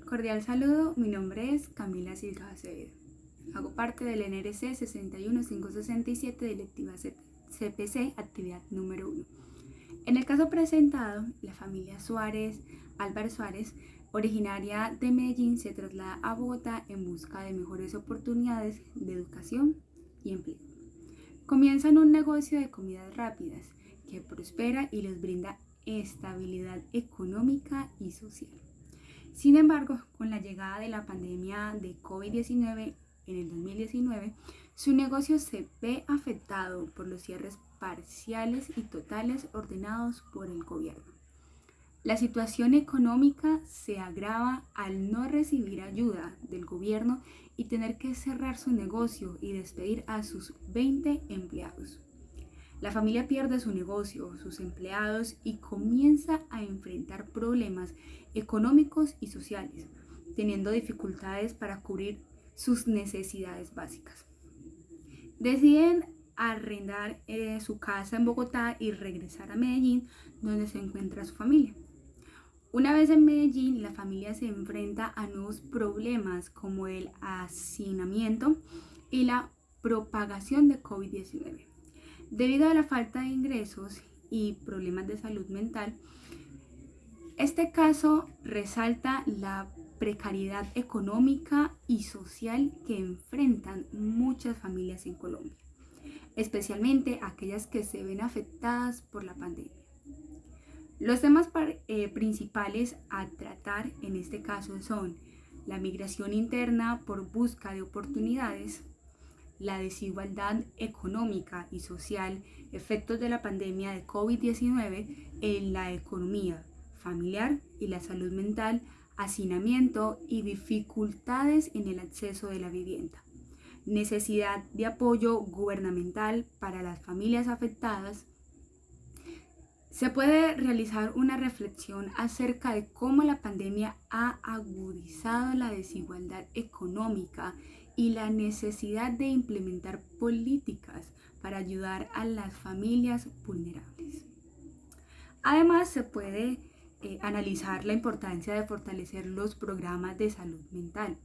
Cordial saludo, mi nombre es Camila Silva Acevedo. Hago parte del NRC 61567, directiva CPC, actividad número 1. En el caso presentado, la familia Álvarez Suárez, originaria de Medellín, se traslada a Bogotá en busca de mejores oportunidades de educación y empleo. Comienzan un negocio de comidas rápidas que prospera y les brinda estabilidad económica y social. Sin embargo, con la llegada de la pandemia de COVID-19 en el 2019, su negocio se ve afectado por los cierres parciales y totales ordenados por el gobierno. La situación económica se agrava al no recibir ayuda del gobierno y tener que cerrar su negocio y despedir a sus 20 empleados. La familia pierde su negocio, sus empleados y comienza a enfrentar problemas económicos y sociales, teniendo dificultades para cubrir sus necesidades básicas. Deciden arrendar su casa en Bogotá y regresar a Medellín, donde se encuentra su familia. Una vez en Medellín, la familia se enfrenta a nuevos problemas como el hacinamiento y la propagación de COVID-19. Debido a la falta de ingresos y problemas de salud mental, este caso resalta la precariedad económica y social que enfrentan muchas familias en Colombia, especialmente aquellas que se ven afectadas por la pandemia. Los temas principales a tratar en este caso son la migración interna por busca de oportunidades, la desigualdad económica y social, efectos de la pandemia de COVID-19 en la economía familiar y la salud mental, hacinamiento y dificultades en el acceso de la vivienda, necesidad de apoyo gubernamental para las familias afectadas. Se puede realizar una reflexión acerca de cómo la pandemia ha agudizado la desigualdad económica y la necesidad de implementar políticas para ayudar a las familias vulnerables. Además, se puede analizar la importancia de fortalecer los programas de salud mental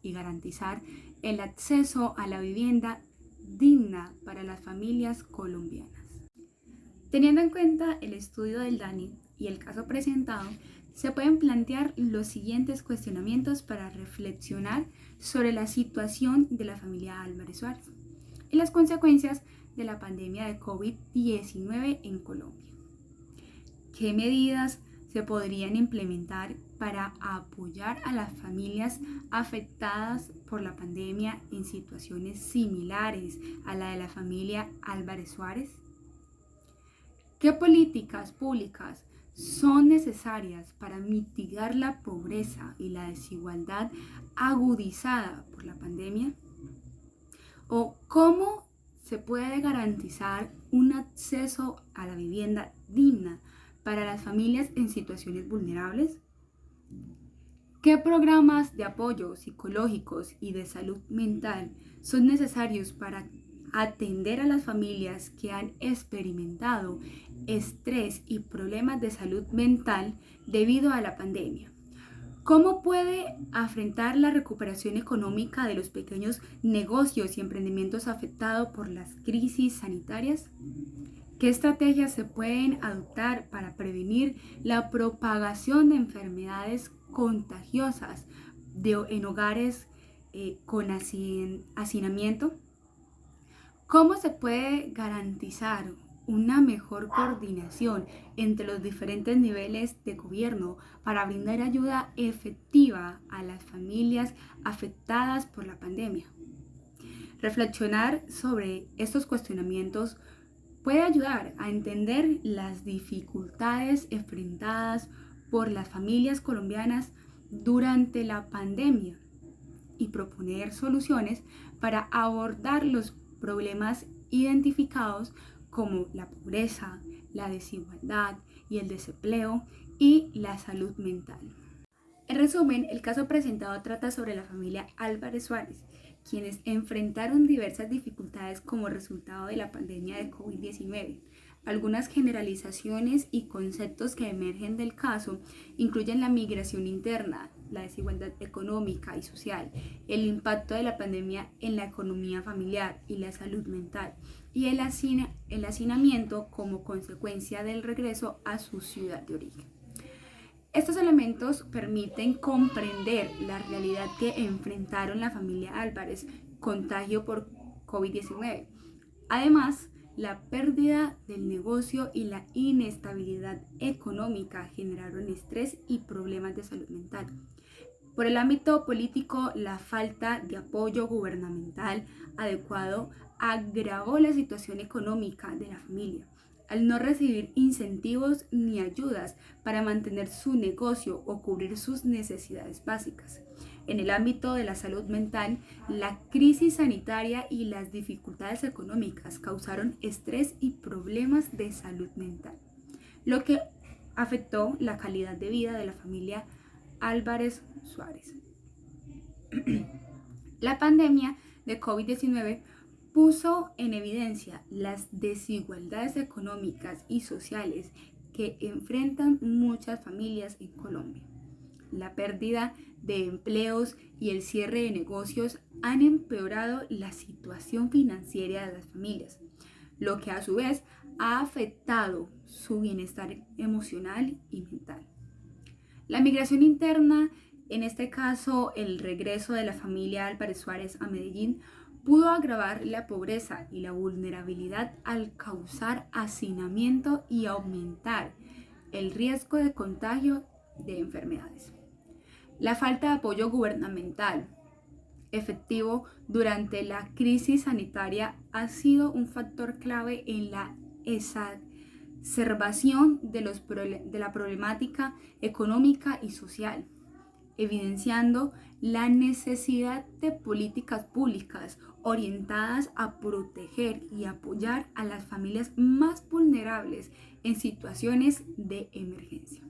y garantizar el acceso a la vivienda digna para las familias colombianas. Teniendo en cuenta el estudio del DANI y el caso presentado, se pueden plantear los siguientes cuestionamientos para reflexionar sobre la situación de la familia Álvarez Suárez y las consecuencias de la pandemia de COVID-19 en Colombia. ¿Qué medidas se podrían implementar para apoyar a las familias afectadas por la pandemia en situaciones similares a la de la familia Álvarez Suárez? ¿Qué políticas públicas son necesarias para mitigar la pobreza y la desigualdad agudizada por la pandemia? ¿O cómo se puede garantizar un acceso a la vivienda digna para las familias en situaciones vulnerables? ¿Qué programas de apoyo psicológicos y de salud mental son necesarios para atender a las familias que han experimentado estrés y problemas de salud mental debido a la pandemia? ¿Cómo puede afrontar la recuperación económica de los pequeños negocios y emprendimientos afectados por las crisis sanitarias? ¿Qué estrategias se pueden adoptar para prevenir la propagación de enfermedades contagiosas en hogares con hacinamiento? ¿Cómo se puede garantizar una mejor coordinación entre los diferentes niveles de gobierno para brindar ayuda efectiva a las familias afectadas por la pandemia? Reflexionar sobre estos cuestionamientos puede ayudar a entender las dificultades enfrentadas por las familias colombianas durante la pandemia y proponer soluciones para abordar los problemas identificados como la pobreza, la desigualdad y el desempleo y la salud mental. En resumen, el caso presentado trata sobre la familia Álvarez Suárez, quienes enfrentaron diversas dificultades como resultado de la pandemia de COVID-19. Algunas generalizaciones y conceptos que emergen del caso incluyen la migración interna, la desigualdad económica y social, el impacto de la pandemia en la economía familiar y la salud mental, y el hacinamiento como consecuencia del regreso a su ciudad de origen. Estos elementos permiten comprender la realidad que enfrentaron la familia Álvarez, contagio por COVID-19. Además, la pérdida del negocio y la inestabilidad económica generaron estrés y problemas de salud mental. Por el ámbito político, la falta de apoyo gubernamental adecuado agravó la situación económica de la familia, al no recibir incentivos ni ayudas para mantener su negocio o cubrir sus necesidades básicas. En el ámbito de la salud mental, la crisis sanitaria y las dificultades económicas causaron estrés y problemas de salud mental, lo que afectó la calidad de vida de la familia Álvarez Suárez. La pandemia de COVID-19 puso en evidencia las desigualdades económicas y sociales que enfrentan muchas familias en Colombia. La pérdida de empleos y el cierre de negocios han empeorado la situación financiera de las familias, lo que a su vez ha afectado su bienestar emocional y mental. La migración interna, en este caso el regreso de la familia Álvarez Suárez a Medellín, pudo agravar la pobreza y la vulnerabilidad al causar hacinamiento y aumentar el riesgo de contagio de enfermedades. La falta de apoyo gubernamental efectivo durante la crisis sanitaria ha sido un factor clave en la exacerbación de la problemática económica y social, evidenciando la necesidad de políticas públicas orientadas a proteger y apoyar a las familias más vulnerables en situaciones de emergencia.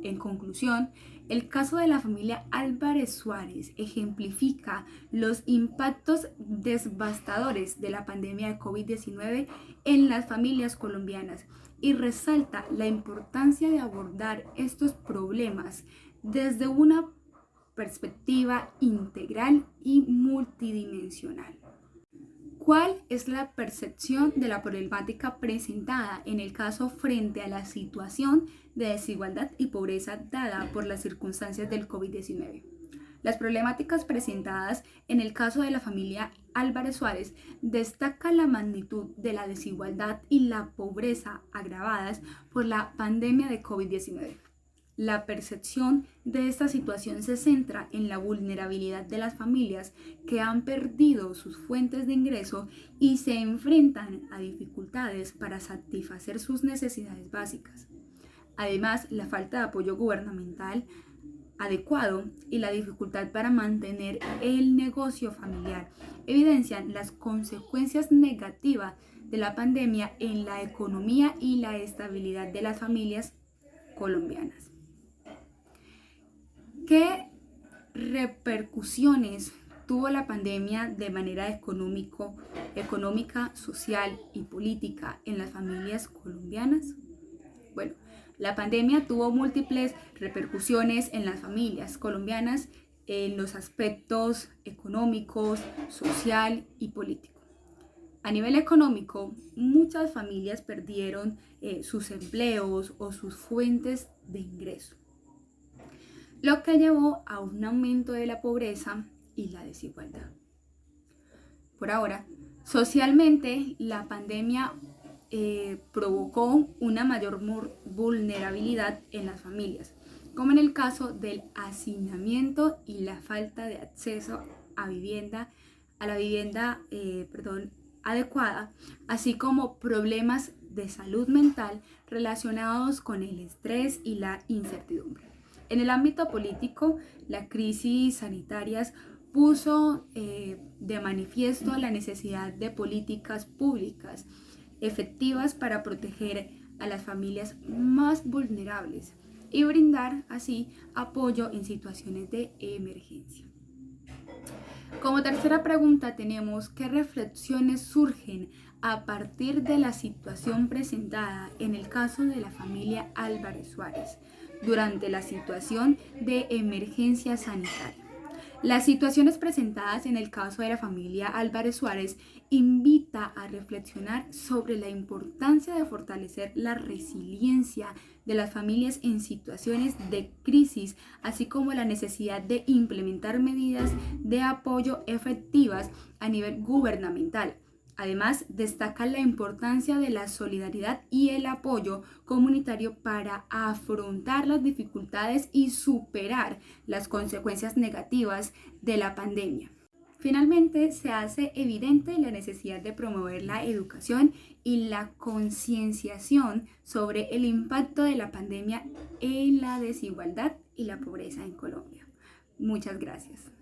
En conclusión, el caso de la familia Álvarez Suárez ejemplifica los impactos devastadores de la pandemia de COVID-19 en las familias colombianas y resalta la importancia de abordar estos problemas desde una perspectiva integral y multidimensional. ¿Cuál es la percepción de la problemática presentada en el caso frente a la situación de desigualdad y pobreza dada por las circunstancias del COVID-19? Las problemáticas presentadas en el caso de la familia Álvarez Suárez destacan la magnitud de la desigualdad y la pobreza agravadas por la pandemia de COVID-19. La percepción de esta situación se centra en la vulnerabilidad de las familias que han perdido sus fuentes de ingreso y se enfrentan a dificultades para satisfacer sus necesidades básicas. Además, la falta de apoyo gubernamental adecuado y la dificultad para mantener el negocio familiar evidencian las consecuencias negativas de la pandemia en la economía y la estabilidad de las familias colombianas. ¿Qué repercusiones tuvo la pandemia de manera económica, social y política en las familias colombianas? Bueno, la pandemia tuvo múltiples repercusiones en las familias colombianas en los aspectos económicos, social y político. A nivel económico, muchas familias perdieron sus empleos o sus fuentes de ingreso, lo que llevó a un aumento de la pobreza y la desigualdad. Por ahora, socialmente, la pandemia provocó una mayor vulnerabilidad en las familias, como en el caso del hacinamiento y la falta de acceso a la vivienda adecuada, así como problemas de salud mental relacionados con el estrés y la incertidumbre. En el ámbito político, la crisis sanitaria puso de manifiesto la necesidad de políticas públicas efectivas para proteger a las familias más vulnerables y brindar así apoyo en situaciones de emergencia. Como tercera pregunta tenemos ¿qué reflexiones surgen a partir de la situación presentada en el caso de la familia Álvarez Suárez? durante la situación de emergencia sanitaria. Las situaciones presentadas en el caso de la familia Álvarez Suárez invita a reflexionar sobre la importancia de fortalecer la resiliencia de las familias en situaciones de crisis, así como la necesidad de implementar medidas de apoyo efectivas a nivel gubernamental. Además, destaca la importancia de la solidaridad y el apoyo comunitario para afrontar las dificultades y superar las consecuencias negativas de la pandemia. Finalmente, se hace evidente la necesidad de promover la educación y la concienciación sobre el impacto de la pandemia en la desigualdad y la pobreza en Colombia. Muchas gracias.